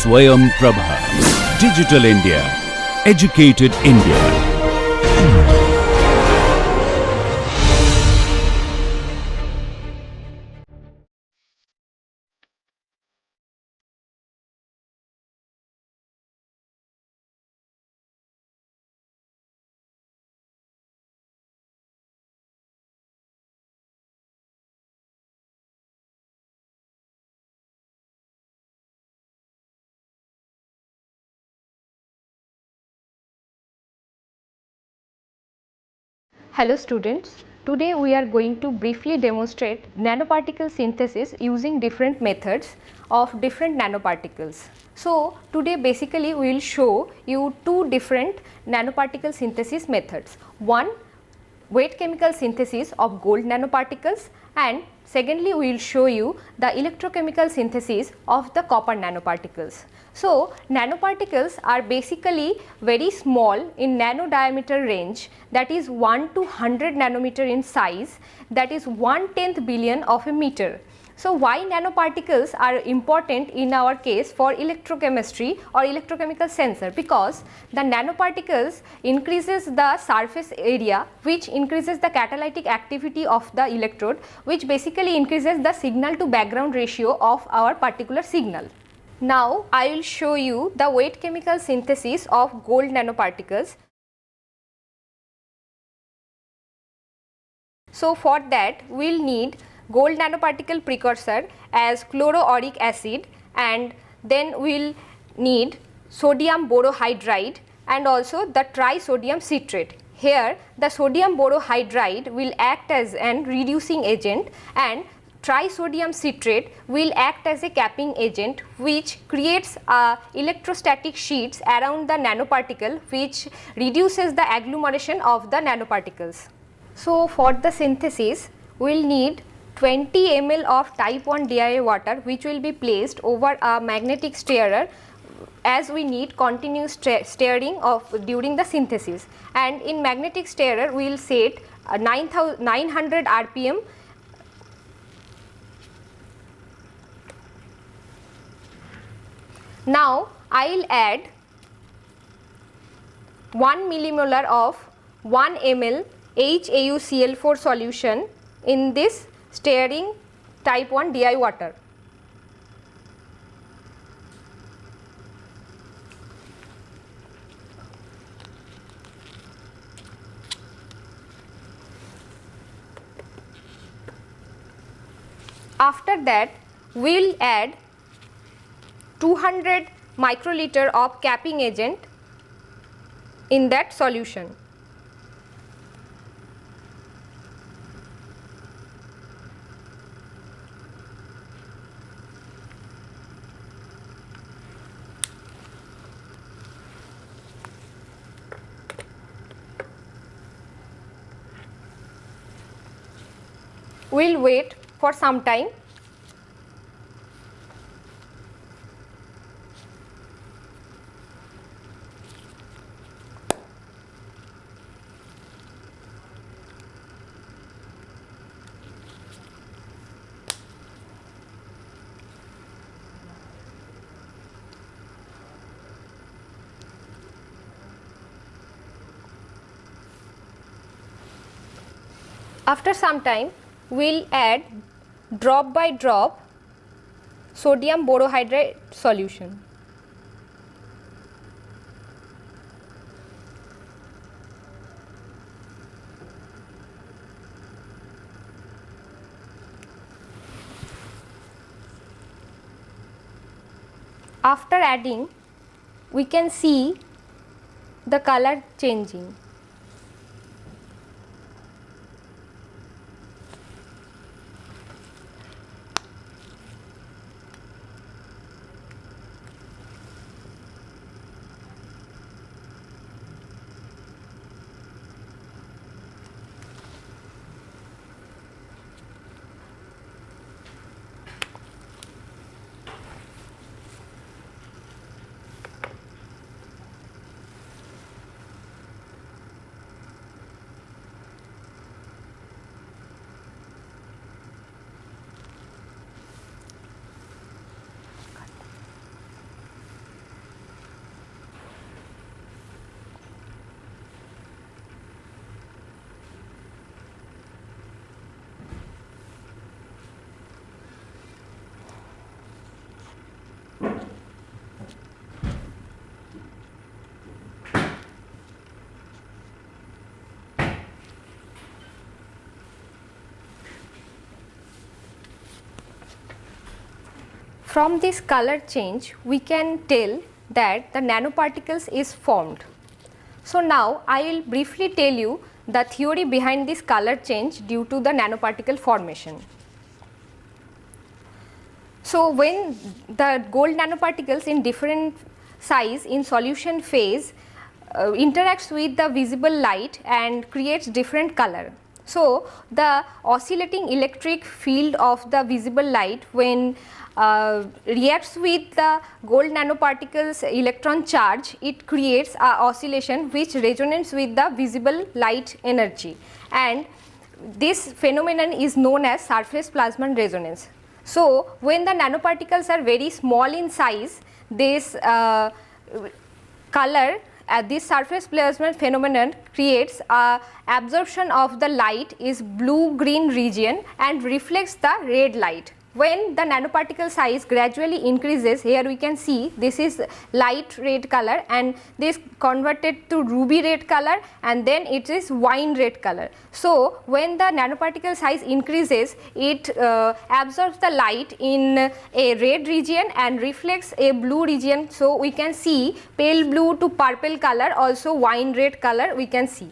Swayam Prabha. Digital India. Educated India. Hello students, today we are going to briefly demonstrate nanoparticle synthesis using different methods of different nanoparticles. So today basically we will show you two different nanoparticle synthesis methods. One, wet chemical synthesis of gold nanoparticles, and secondly we will show you the electrochemical synthesis of the copper nanoparticles. So nanoparticles are basically very small in nano diameter range, that is 1 to 100 nanometer in size, that is 1/10 billion of a meter. So why nanoparticles are important in our case for electrochemistry or electrochemical sensor? Because the nanoparticles increases the surface area, which increases the catalytic activity of the electrode, which basically increases the signal to background ratio of our particular signal. Now I will show you the wet chemical synthesis of gold nanoparticles. So for that we will need gold nanoparticle precursor as chloroauric acid, and then we will need sodium borohydride and also the trisodium citrate. Here the sodium borohydride will act as an reducing agent and trisodium citrate will act as a capping agent, which creates electrostatic sheets around the nanoparticle, which reduces the agglomeration of the nanoparticles. So for the synthesis we will need 20 ml of type 1 DIA water, which will be placed over a magnetic stirrer, as we need continuous stirring during the synthesis. And in magnetic stirrer we will set 900 rpm. Now I will add 1 millimolar of 1 ml HAuCl4 solution in this stirring type 1 DI water. After that we will add 200 microliter of capping agent in that solution. We will wait for some time. After some time we will add drop by drop sodium borohydride solution. After adding, we can see the color changing. From this color change, we can tell that the nanoparticles is formed. So now I will briefly tell you the theory behind this color change due to the nanoparticle formation. So when the gold nanoparticles in different size in solution phase interacts with the visible light and creates different color. So the oscillating electric field of the visible light when reacts with the gold nanoparticles electron charge, it creates a oscillation which resonates with the visible light energy, and this phenomenon is known as surface plasma resonance. So when the nanoparticles are very small in size, this color this surface plasma phenomenon creates a absorption of the light is blue green region and reflects the red light. When the nanoparticle size gradually increases, here we can see this is light red color and this converted to ruby red color and then it is wine red color. So when the nanoparticle size increases, it absorbs the light in a red region and reflects a blue region. So we can see pale blue to purple color, also wine red color we can see.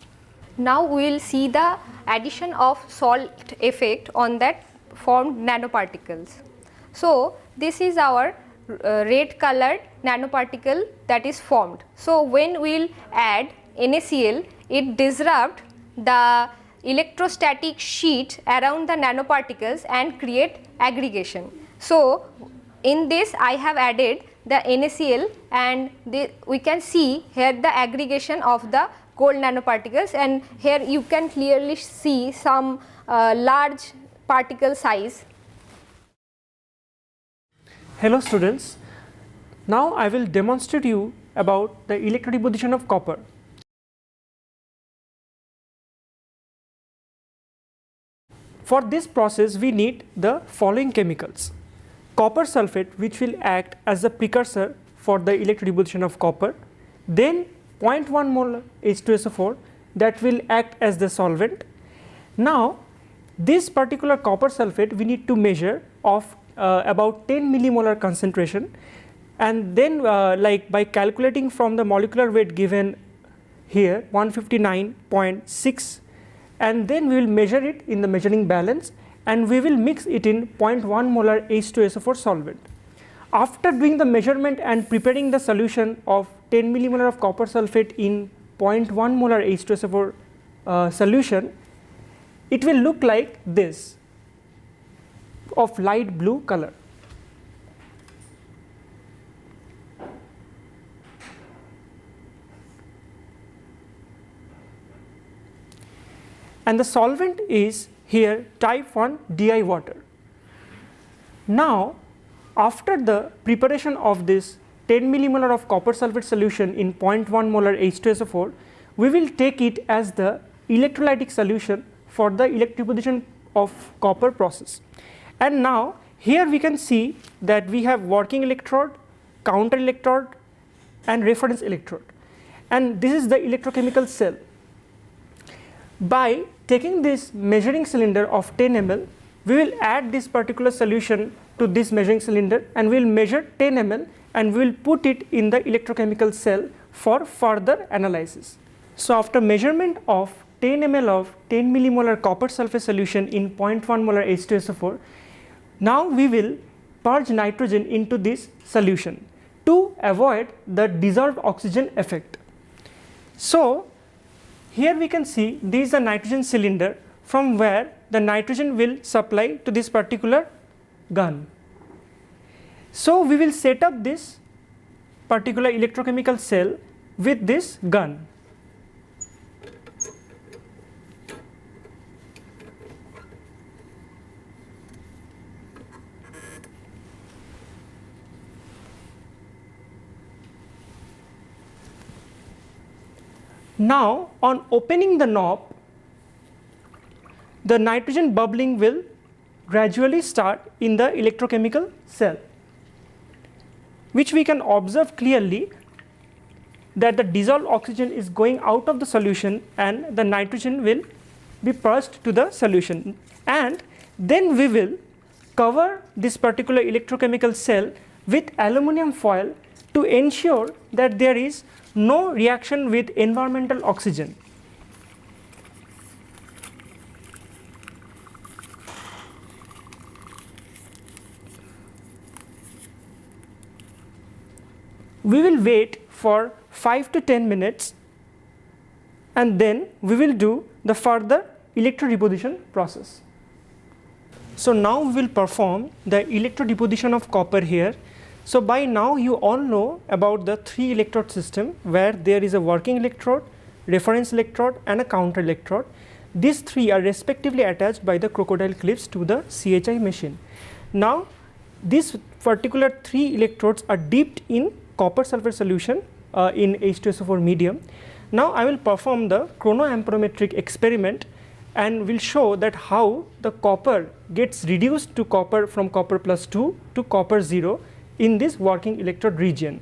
Now we will see the addition of salt effect on that formed nanoparticles. So this is our red colored nanoparticle that is formed. So when we will add NaCl, it disrupt the electrostatic sheet around the nanoparticles and create aggregation. So in this I have added the NaCl and we can see here the aggregation of the gold nanoparticles, and here you can clearly see some large particle size. Hello students, now I will demonstrate you about the electrodeposition of copper. For this process we need the following chemicals: copper sulfate, which will act as the precursor for the electrodeposition of copper, then 0.1 mole H2SO4 that will act as the solvent. Now this particular copper sulfate we need to measure of about 10 millimolar concentration, and then like by calculating from the molecular weight given here 159.6, and then we will measure it in the measuring balance and we will mix it in 0.1 molar H2SO4 solvent. After doing the measurement and preparing the solution of 10 millimolar of copper sulfate in 0.1 molar H2SO4 solution, it will look like this, of light blue color. And the solvent is here type 1 DI water. Now after the preparation of this 10 millimolar of copper sulfate solution in 0.1 molar H2SO4, we will take it as the electrolytic solution for the electrodeposition of copper process. And now here we can see that we have working electrode, counter electrode and reference electrode, and this is the electrochemical cell. By taking this measuring cylinder of 10 ml, we will add this particular solution to this measuring cylinder and we will measure 10 ml and we will put it in the electrochemical cell for further analysis. So after measurement of 10 ml of 10 millimolar copper sulfate solution in 0.1 molar H2SO4, now we will purge nitrogen into this solution to avoid the dissolved oxygen effect. So here we can see this is a nitrogen cylinder from where the nitrogen will supply to this particular gun. So we will set up this particular electrochemical cell with this gun. Now on opening the knob, the nitrogen bubbling will gradually start in the electrochemical cell, which we can observe clearly that the dissolved oxygen is going out of the solution and the nitrogen will be purged to the solution, and then we will cover this particular electrochemical cell with aluminum foil to ensure that there is no reaction with environmental oxygen. We will wait for 5 to 10 minutes and then we will do the further electrodeposition process. So now we will perform the electrodeposition of copper here. So by now you all know about the 3 electrode system where there is a working electrode, reference electrode and a counter electrode. These 3 are respectively attached by the crocodile clips to the CHI machine. Now these particular 3 electrodes are dipped in copper sulfate solution in H2SO4 medium. Now I will perform the chronoamperometric experiment and will show that how the copper gets reduced to copper from copper plus 2 to copper 0 in this working electrode region.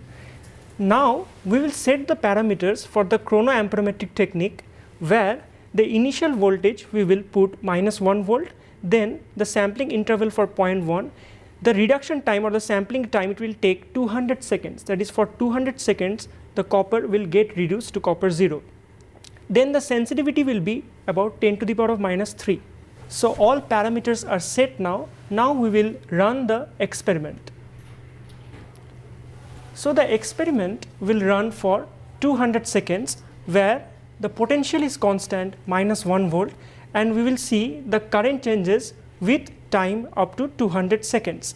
Now we will set the parameters for the chronoamperometric technique where the initial voltage we will put -1 volt, then the sampling interval for 0.1, the reduction time or the sampling time it will take 200 seconds, that is for 200 seconds the copper will get reduced to copper 0. Then the sensitivity will be about 10 to the power of -3. So all parameters are set now. Now we will run the experiment. So the experiment will run for 200 seconds where the potential is constant -1 volt and we will see the current changes with time up to 200 seconds.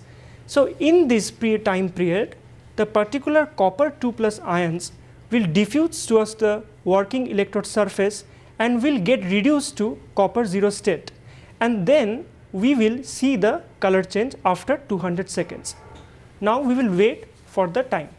So in this time period, the particular copper 2+ ions will diffuse towards the working electrode surface and will get reduced to copper 0 state, and then we will see the color change after 200 seconds. Now we will wait for the time.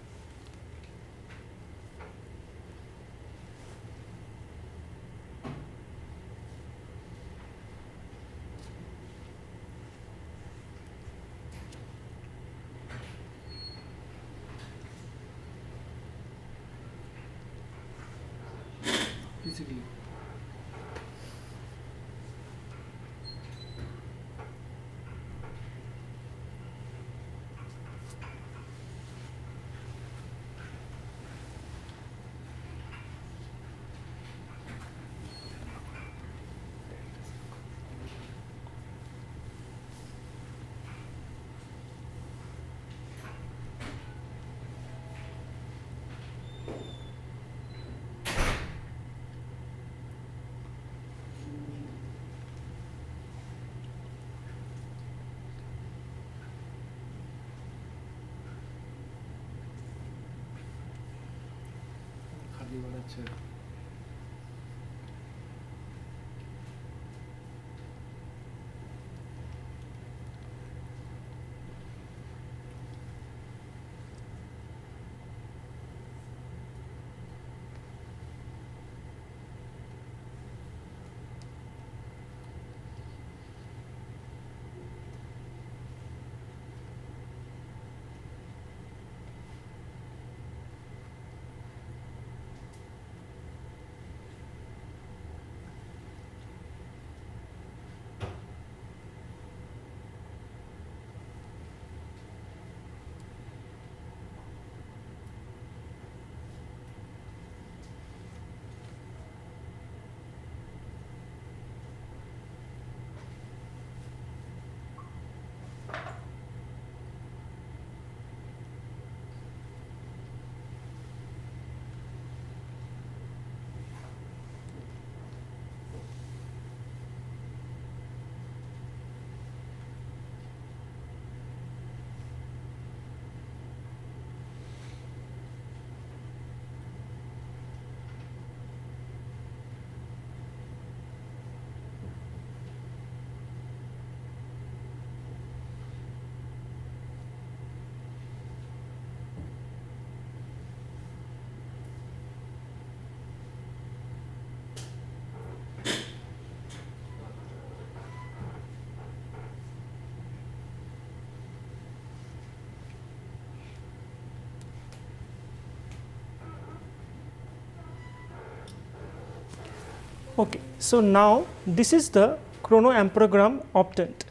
Okay, so now this is the chronoamperogram obtained.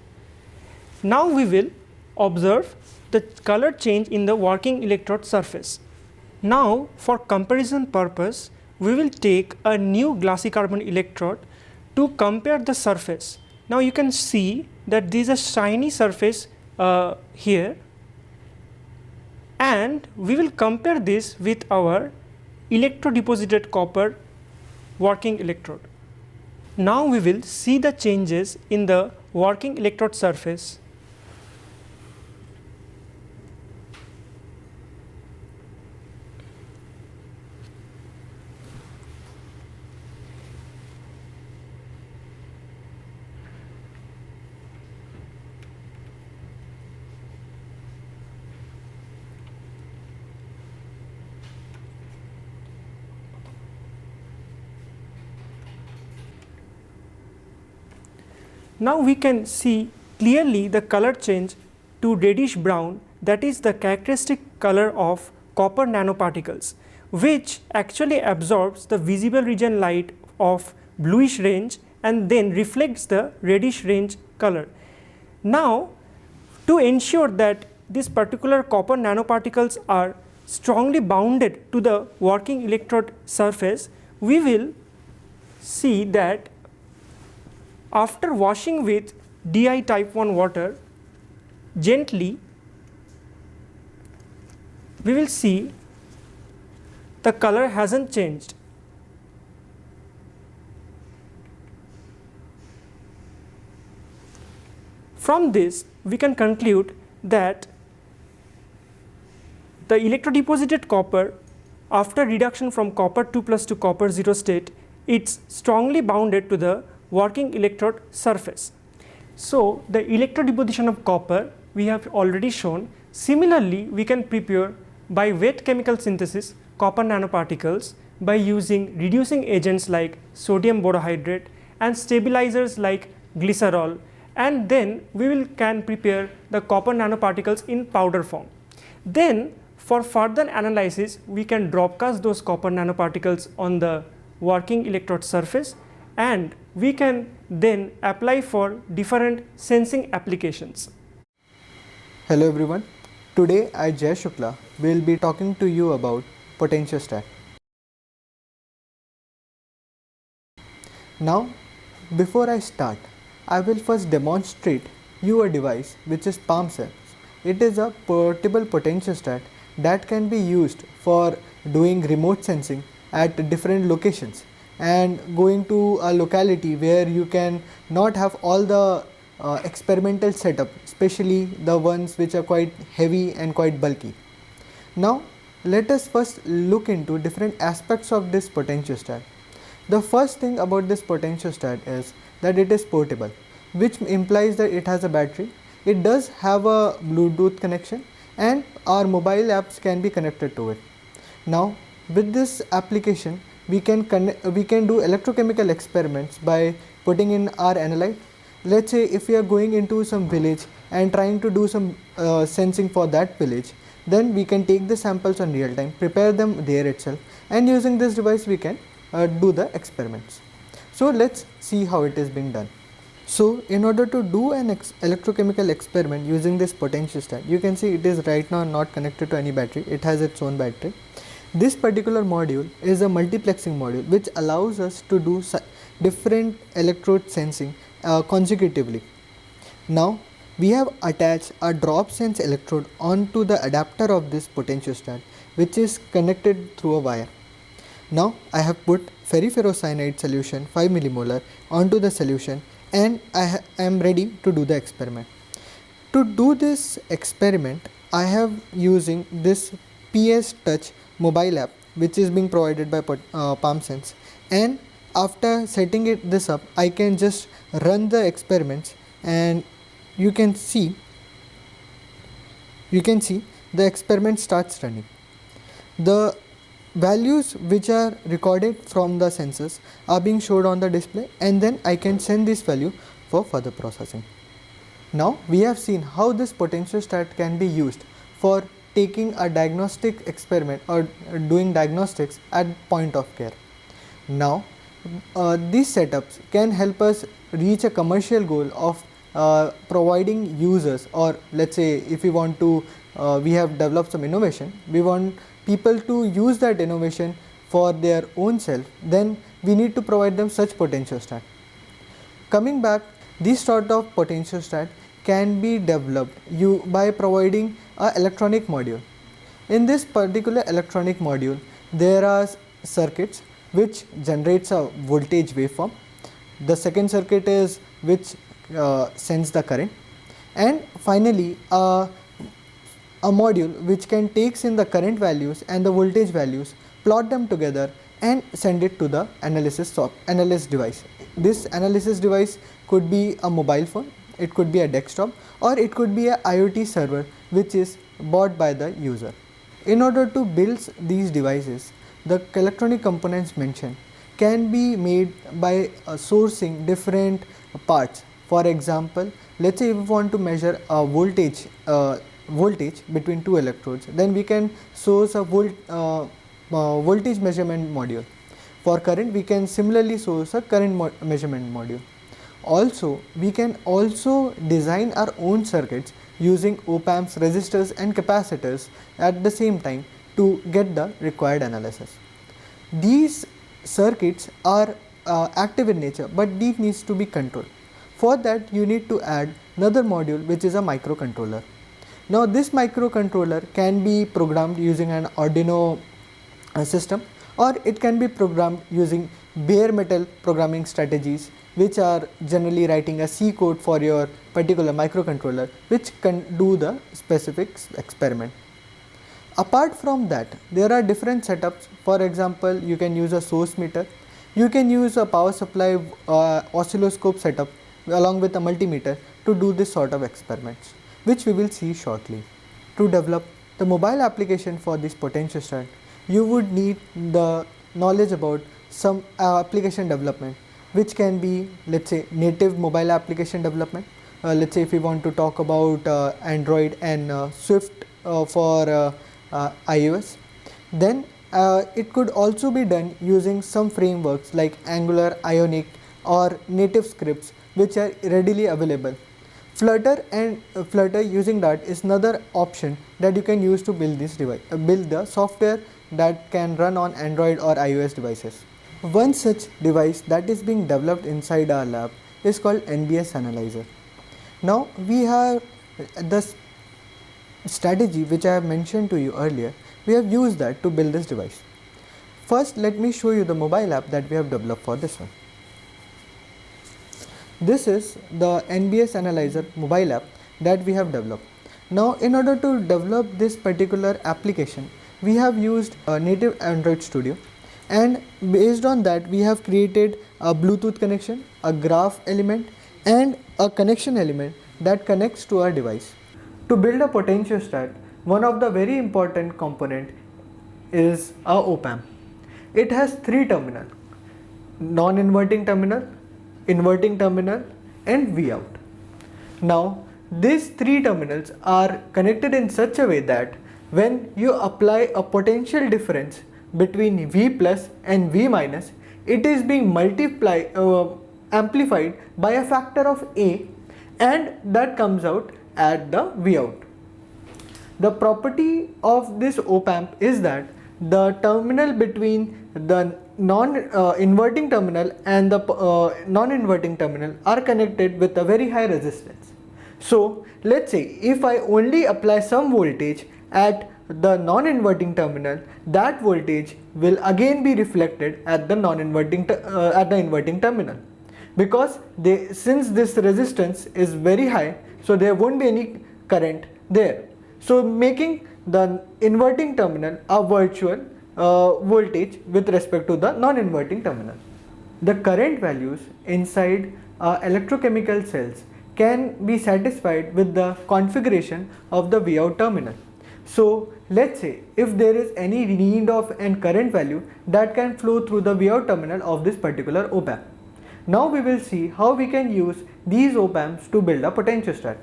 Now we will observe the color change in the working electrode surface. Now for comparison purpose, we will take a new glassy carbon electrode to compare the surface. Now you can see that there is a shiny surface here, and we will compare this with our electrodeposited copper working electrode. Now we will see the changes in the working electrode surface. Now we can see clearly the color change to reddish brown, that is the characteristic color of copper nanoparticles, which actually absorbs the visible region light of bluish range and then reflects the reddish range color. Now to ensure that these particular copper nanoparticles are strongly bounded to the working electrode surface, we will see that after washing with Di type 1 water gently, we will see the color hasn't changed. From this we can conclude that the electrodeposited copper, after reduction from copper 2 plus to copper 0 state, it's strongly bounded to the working electrode surface. So the electrodeposition of copper we have already shown. Similarly, we can prepare by wet chemical synthesis copper nanoparticles by using reducing agents like sodium borohydrate and stabilizers like glycerol, and then we can prepare the copper nanoparticles in powder form. Then for further analysis, we can dropcast those copper nanoparticles on the working electrode surface, and we can then apply for different sensing applications. Hello everyone, today I Jay Shukla will be talking to you about potentiostat. Now before I start, I will first demonstrate you a device which is PalmSense. It is a portable potentiostat that can be used for doing remote sensing at different locations and going to a locality where you can not have all the experimental setup, especially the ones which are quite heavy and quite bulky. Now let us first look into different aspects of this potentiostat. The first thing about this potentiostat is that it is portable, which implies that it has a battery. It does have a Bluetooth connection and our mobile apps can be connected to it. Now with this application we can do electrochemical experiments by putting in our analyte. Let's say if we are going into some village and trying to do some sensing for that village, then we can take the samples on real time, prepare them there itself, and using this device we can do the experiments. So let's see how it is being done. So in order to do an electrochemical experiment using this potentiostat, you can see it is right now not connected to any battery, it has its own battery. This particular module is a multiplexing module which allows us to do different electrode sensing consecutively. Now we have attached a drop sense electrode onto the adapter of this potentiostat, which is connected through a wire. Now I have put ferriferrocyanide solution 5 millimolar onto the solution, and I am ready to do the experiment. To do this experiment, I have using this PS Touch mobile app which is being provided by PalmSense, and after setting this up, I can just run the experiments, and you can see the experiment starts running. The values which are recorded from the sensors are being showed on the display, and then I can send this value for further processing. Now we have seen how this potentiostat can be used for taking a diagnostic experiment or doing diagnostics at point of care. Now these setups can help us reach a commercial goal of providing users, or let's say if we want to we have developed some innovation, we want people to use that innovation for their own self, then we need to provide them such potentiostat. Coming back, this sort of potentiostat can be developed by providing an electronic module. In this particular electronic module, there are circuits which generates a voltage waveform. The second circuit is which sends the current, and finally a module which can takes in the current values and the voltage values, plot them together and send it to the analysis device. This analysis device could be a mobile phone, it could be a desktop, or it could be a IoT server which is bought by the user. In order to build these devices, the electronic components mentioned can be made by sourcing different parts. For example, let's say if we want to measure a voltage between two electrodes, then we can source a voltage measurement module. For current, we can similarly source a current measurement module. Also, we can also design our own circuits using op-amps, resistors and capacitors at the same time to get the required analysis. These circuits are active in nature, but these needs to be controlled. For that, you need to add another module which is a microcontroller. Now this microcontroller can be programmed using an Arduino system, or it can be programmed using bare metal programming strategies, which are generally writing a C code for your particular microcontroller which can do the specific experiment. Apart from that, there are different setups. For example, you can use a source meter, you can use a power supply oscilloscope setup along with a multimeter to do this sort of experiments, which we will see shortly. To develop the mobile application for this potentiostat, you would need the knowledge about some application development, which can be, let's say, native mobile application development. Let's say if we want to talk about Android and Swift for iOS, then it could also be done using some frameworks like Angular, Ionic or native scripts which are readily available. Flutter and Flutter using that is another option that you can use to build this device, build the software that can run on Android or iOS devices. One such device that is being developed inside our lab is called NBS Analyzer. Now we have the strategy which I have mentioned to you earlier, we have used that to build this device. First, let me show you the mobile app that we have developed for this one. This is the NBS Analyzer mobile app that we have developed. Now in order to develop this particular application, we have used a native Android Studio, and based on that we have created a Bluetooth connection, a graph element and a connection element that connects to our device. To build a potentiostat, one of the very important component is a op-amp. It has three terminals: non-inverting terminal, inverting terminal and Vout. Now these three terminals are connected in such a way that when you apply a potential difference between V plus and V minus, it is being amplified by a factor of A, and that comes out at the Vout. The property of this op-amp is that the terminal between the non-inverting terminal and the non-inverting terminal are connected with a very high resistance. So let's say if I only apply some voltage at the non-inverting terminal, that voltage will again be reflected at the inverting terminal, because since this resistance is very high, so there won't be any current there, so making the inverting terminal a virtual voltage with respect to the non-inverting terminal. The current values inside electrochemical cells can be satisfied with the configuration of the Vout terminal. So let's say if there is any need of an current value that can flow through the Vout terminal of this particular op-amp. Now we will see how we can use these op-amps to build a potentiostat.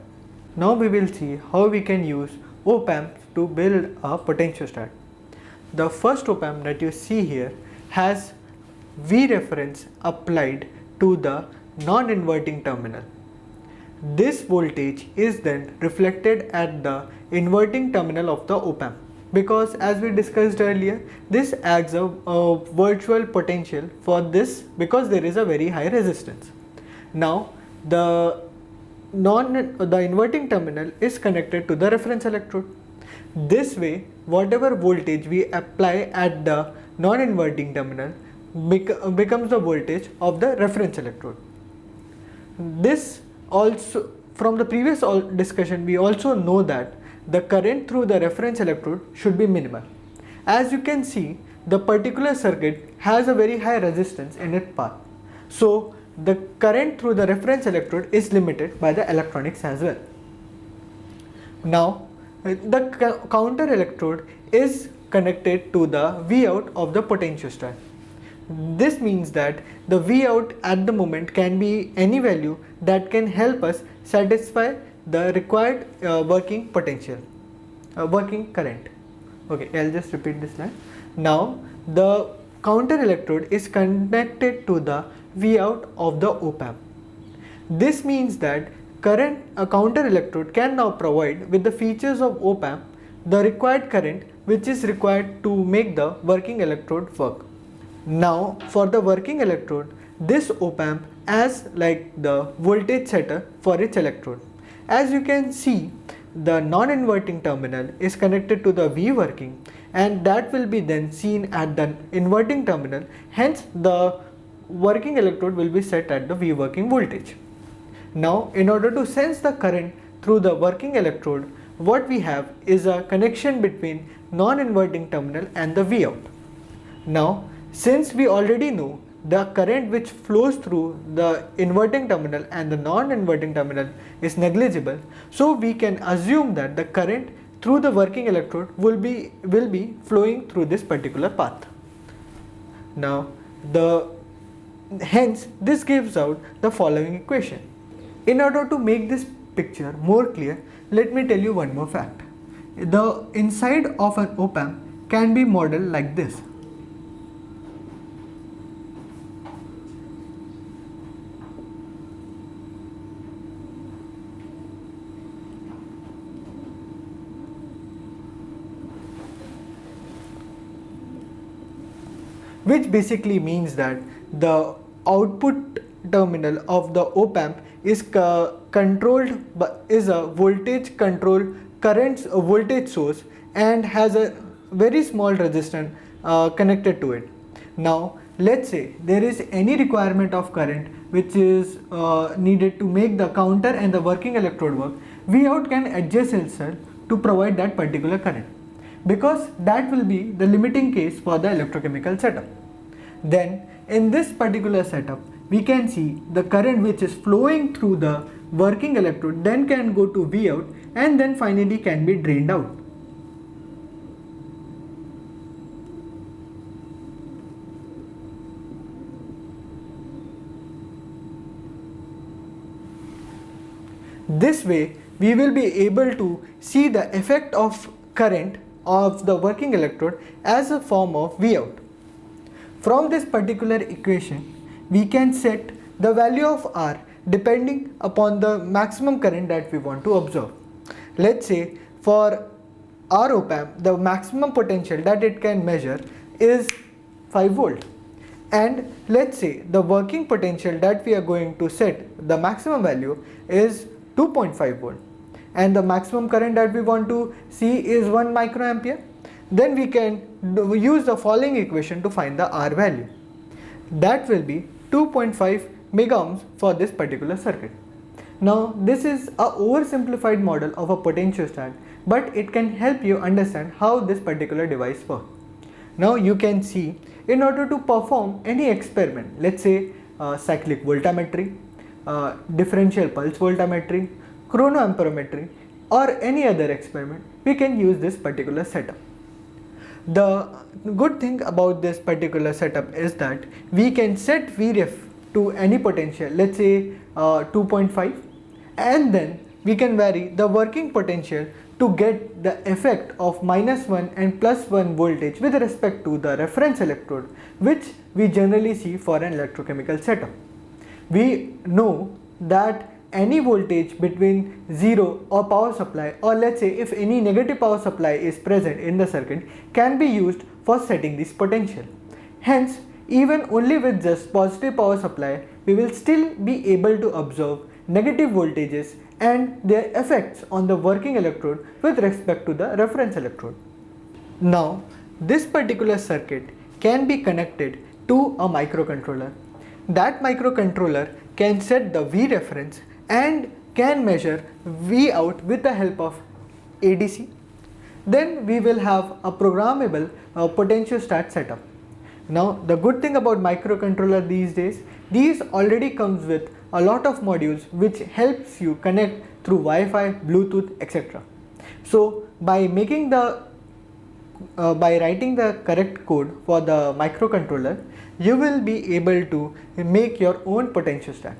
Now we will see how we can use op-amps to build a potentiostat. The first op-amp that you see here has V reference applied to the non-inverting terminal. This voltage is then reflected at the inverting terminal of the op-amp, because as we discussed earlier, this acts a virtual potential for this because there is a very high resistance. Now the inverting terminal is connected to the reference electrode. This way, whatever voltage we apply at the non-inverting terminal becomes the voltage of the reference electrode. This also, from the previous discussion, we also know that the current through the reference electrode should be minimal. As you can see, the particular circuit has a very high resistance in its path. So the current through the reference electrode is limited by the electronics as well. Now the counter electrode is connected to the Vout of the potentiostat. This means that the Vout at the moment can be any value that can help us satisfy the required working potential, working current. Okay, I'll just repeat this line. Now the counter electrode is connected to the Vout of the op-amp. This means that a counter electrode can now provide with the features of op-amp the required current which is required to make the working electrode work. Now for the working electrode, this op-amp acts like the voltage setter for its electrode. As you can see, the non-inverting terminal is connected to the V working, and that will be then seen at the inverting terminal. Hence the working electrode will be set at the V working voltage. Now in order to sense the current through the working electrode, what we have is a connection between non-inverting terminal and the Vout. Now since we already know the current which flows through the inverting terminal and the non-inverting terminal is negligible, so we can assume that the current through the working electrode will be flowing through this particular path. Now hence this gives out the following equation. In order to make this picture more clear, let me tell you one more fact. The inside of an op-amp can be modeled like this. Which basically means that the output terminal of the op-amp is controlled is a voltage controlled voltage source and has a very small resistor connected to it. Now let's say there is any requirement of current which is needed to make the counter and the working electrode work, Vout can adjust itself to provide that particular current, because that will be the limiting case for the electrochemical setup. Then in this particular setup, we can see the current which is flowing through the working electrode then can go to Vout and then finally can be drained out. This way we will be able to see the effect of current of the working electrode as a form of Vout. From this particular equation, we can set the value of R depending upon the maximum current that we want to observe. Let's say for our op-amp, the maximum potential that it can measure is 5 volt. And let's say the working potential that we are going to set, the maximum value is 2.5 volt. And the maximum current that we want to see is 1 microampere. Then we can use the following equation to find the R value. That will be 2.5 mega ohms for this particular circuit. Now this is a oversimplified model of a potentiostat, but it can help you understand how this particular device works. Now you can see, in order to perform any experiment, let's say cyclic voltammetry, differential pulse voltammetry, chronoamperometry, or any other experiment, we can use this particular setup. The good thing about this particular setup is that we can set Vref to any potential, let's say 2.5, and then we can vary the working potential to get the effect of -1 and +1 voltage with respect to the reference electrode, which we generally see for an electrochemical setup. We know that any voltage between 0 or power supply, or let's say if any negative power supply is present in the circuit, can be used for setting this potential. Hence, even only with just positive power supply, we will still be able to observe negative voltages and their effects on the working electrode with respect to the reference electrode. Now, this particular circuit can be connected to a microcontroller. That microcontroller can set the V reference and can measure V out with the help of ADC. Then we will have a programmable potentiostat setup. Now, the good thing about microcontroller these days, these already comes with a lot of modules which helps you connect through Wi-Fi, Bluetooth, etc. So by writing the correct code for the microcontroller, you will be able to make your own potentiostat.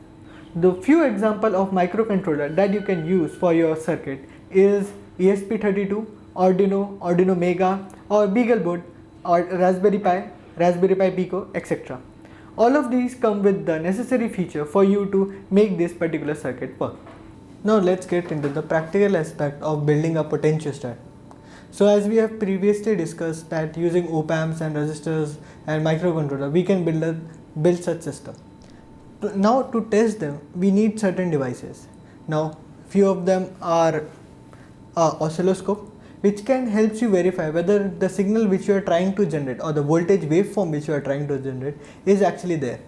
The few example of microcontroller that you can use for your circuit is ESP32, Arduino Mega, or BeagleBoard, or Raspberry Pi Pico, etc. All of these come with the necessary feature for you to make this particular circuit work. Now let's get into the practical aspect of building a potentiostat. So as we have previously discussed that using op-amps and resistors and microcontroller, we can build such system. Now to test them, we need certain devices. Now few of them are oscilloscope, which can help you verify whether the signal which you are trying to generate or the voltage waveform which you are trying to generate is actually there.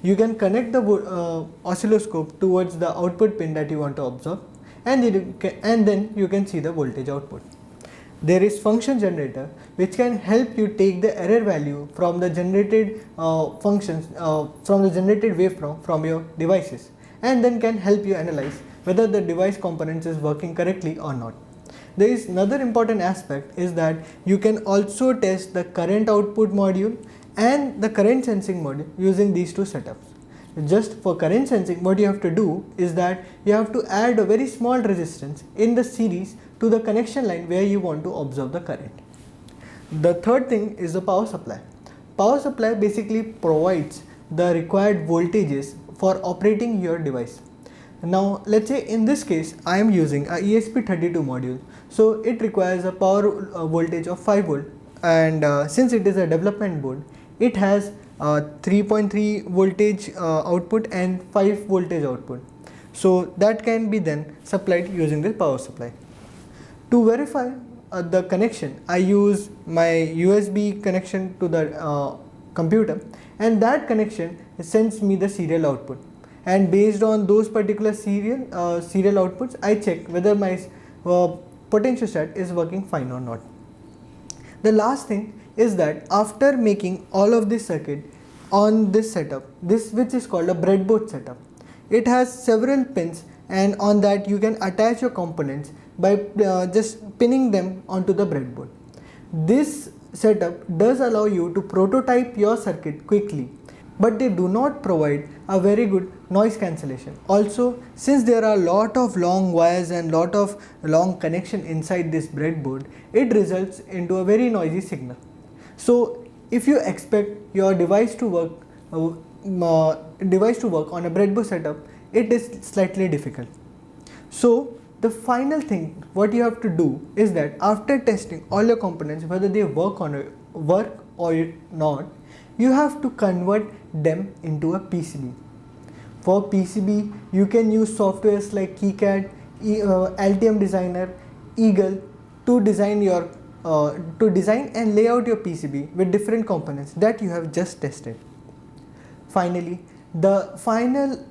You can connect the oscilloscope towards the output pin that you want to observe, and then you can see the voltage output. There is function generator which can help you take the error value from the generated waveform from your devices, and then can help you analyze whether the device components is working correctly or not. There is another important aspect is that you can also test the current output module and the current sensing module using these two setups. Just for current sensing, what you have to do is that you have to add a very small resistance in the series to the connection line where you want to observe the current. The third thing is the power supply. Power supply basically provides the required voltages for operating your device. Now let's say in this case I am using a ESP32 module, so it requires a power voltage of 5 volt, and since it is a development board, it has 3.3 voltage output and 5 voltage output, so that can be then supplied using the power supply. To verify the connection, I use my USB connection to the computer, and that connection sends me the serial output, and based on those particular serial outputs, I check whether my potentiostat is working fine or not. The last thing is that after making all of this circuit on this setup, which is called a breadboard setup, it has several pins, and on that you can attach your components by just pinning them onto the breadboard. This setup does allow you to prototype your circuit quickly, but they do not provide a very good noise cancellation. Also, since there are a lot of long wires and lot of long connection inside this breadboard, it results into a very noisy signal. So if you expect your device to work on a breadboard setup, it is slightly difficult. So the final thing what you have to do is that after testing all your components, whether they work or not, you have to convert them into a PCB. For PCB, you can use softwares like KiCad, Altium Designer, Eagle to design and lay out your PCB with different components that you have just tested. Finally, the final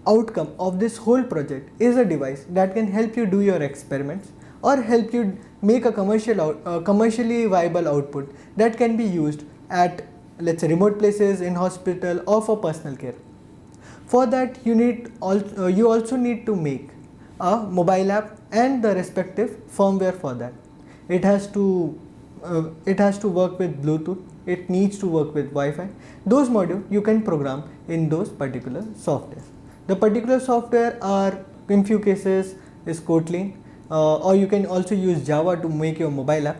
outcome of this whole project is a device that can help you do your experiments or help you make a commercially viable output that can be used at, let's say, remote places, in hospital, or for personal care. For that, you also need to make a mobile app and the respective firmware for that. It has to work with Bluetooth. It needs to work with Wi-Fi. Those modules you can program in those particular softwares. The particular software are, in few cases, is Kotlin, or you can also use Java to make your mobile app.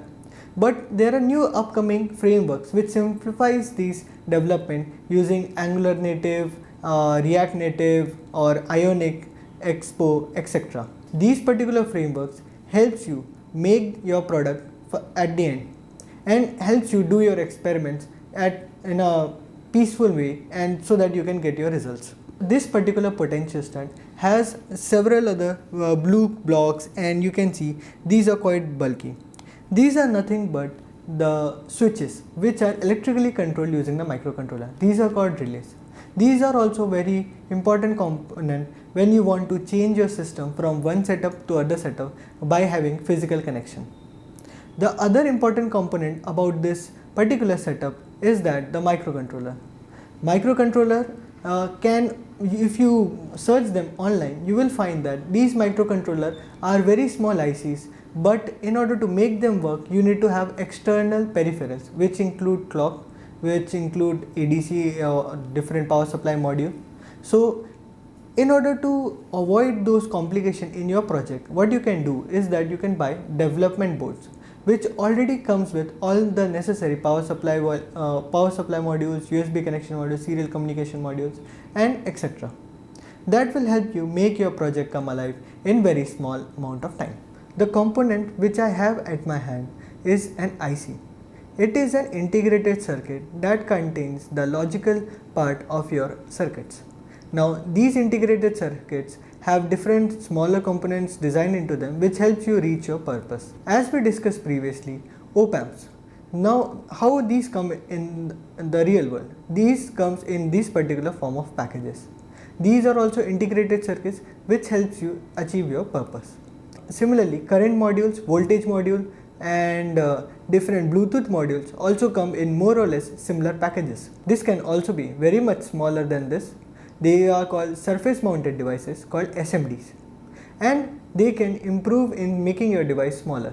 But there are new upcoming frameworks which simplifies these development using Angular Native, React Native, or Ionic, Expo, etc. These particular frameworks helps you make your product at the end and helps you do your experiments in a peaceful way, and so that you can get your results. This particular potentiostat has several other blue blocks, and you can see these are quite bulky. These are nothing but the switches which are electrically controlled using the microcontroller. These are called relays. These are also very important component when you want to change your system from one setup to other setup by having physical connection. The other important component about this particular setup is that the microcontroller. Microcontroller if you search them online, you will find that these microcontrollers are very small ICs, but in order to make them work, you need to have external peripherals which include clock, which include ADC or different power supply module. So in order to avoid those complications in your project, what you can do is that you can buy development boards which already comes with all the necessary power supply modules, USB connection modules, serial communication modules, and etc. That will help you make your project come alive in very small amount of time. The component which I have at my hand is an IC. It is an integrated circuit that contains the logical part of your circuits. Now these integrated circuits have different smaller components designed into them which helps you reach your purpose. As we discussed previously, op-amps. Now how these come in the real world? These comes in this particular form of packages. These are also integrated circuits which helps you achieve your purpose. Similarly, current modules, voltage module, and different Bluetooth modules also come in more or less similar packages. This can also be very much smaller than this. They are called surface mounted devices called SMDs, and they can improve in making your device smaller.